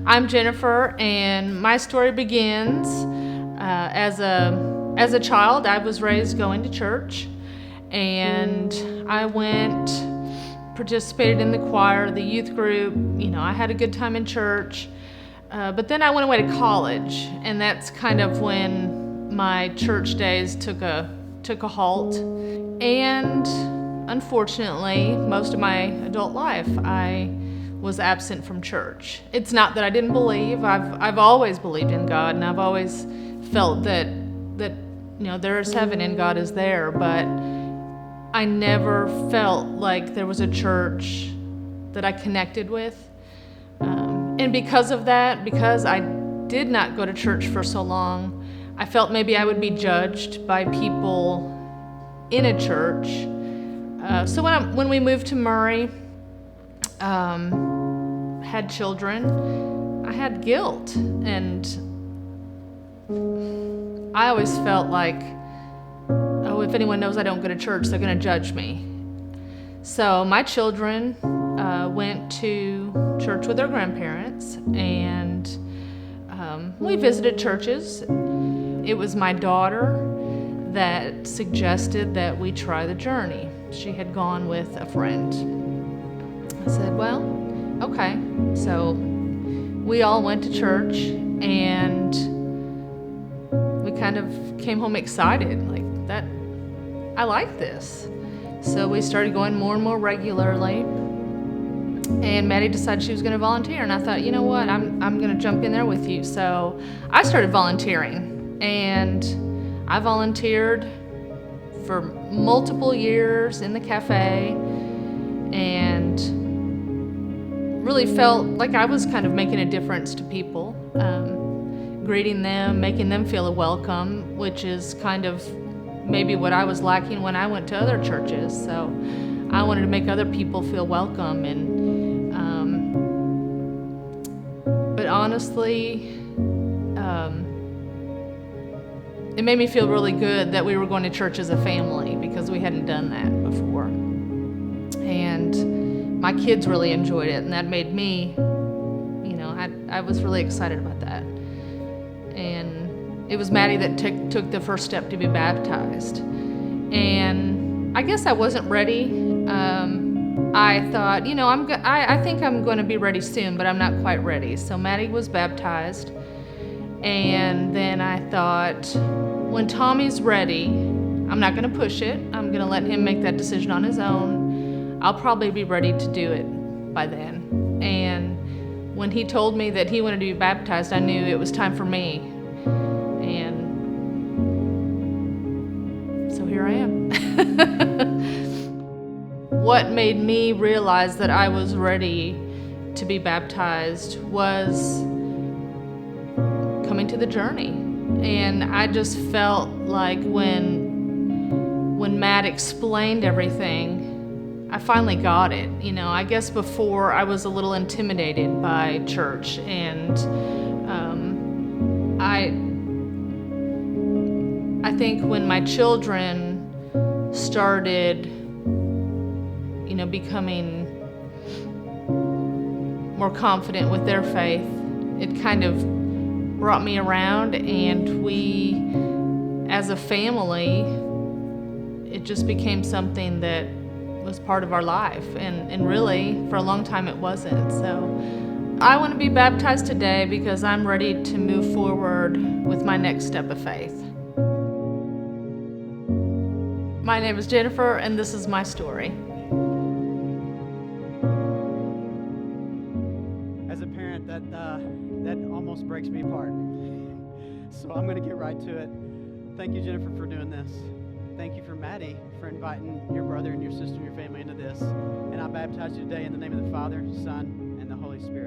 I'm Jennifer, and my story begins as a child. I was raised going to church, and I participated in the choir, the youth group. I had a good time in church, but then I went away to college, and that's kind of when my church days took a halt. And unfortunately, most of my adult life, I was absent from church. It's not that I didn't believe. I've always believed in God, and I've always felt that there is heaven and God is there, but I never felt like there was a church that I connected with. And because of that, because I did not go to church for so long, I felt maybe I would be judged by people in a church. So when we moved to Murray, had children, I had guilt, and I always felt like, if anyone knows I don't go to church, they're going to judge me. So my children went to church with their grandparents, and we visited churches. It was my daughter that suggested that we try the journey. She had gone with a friend. I said, well, okay. So we all went to church, and we kind of came home excited, like that. I like this. So we started going more and more regularly, and Maddie decided she was going to volunteer, and I thought, you know what, I'm going to jump in there with you. So I started volunteering, and I volunteered for multiple years in the cafe, and really felt like I was kind of making a difference to people, greeting them, making them feel welcome, which is kind of maybe what I was lacking when I went to other churches. So I wanted to make other people feel welcome, and but honestly, it made me feel really good that we were going to church as a family, because we hadn't done that before. And my kids really enjoyed it, and that made me, I was really excited about that. And it was Maddie that took the first step to be baptized. And I guess I wasn't ready. I thought, I think I'm going to be ready soon, but I'm not quite ready. So Maddie was baptized. And then I thought, when Tommy's ready, I'm not going to push it. I'm going to let him make that decision on his own. I'll probably be ready to do it by then. And when he told me that he wanted to be baptized, I knew it was time for me. And so here I am. What made me realize that I was ready to be baptized was coming to the journey. And I just felt like when Matt explained everything, I finally got it. I guess before I was a little intimidated by church, and I think when my children started, becoming more confident with their faith, it kind of brought me around, and we, as a family, it just became something that was part of our life, and really for a long time it wasn't. So I want to be baptized today because I'm ready to move forward with my next step of faith. My name is Jennifer, and this is my story. As a parent, that almost breaks me apart. So I'm going to get right to it. Thank you, Jennifer, for doing this. Thank you for Maddie for inviting your brother and your sister and your family into this. And I baptize you today in the name of the Father, Son, and the Holy Spirit.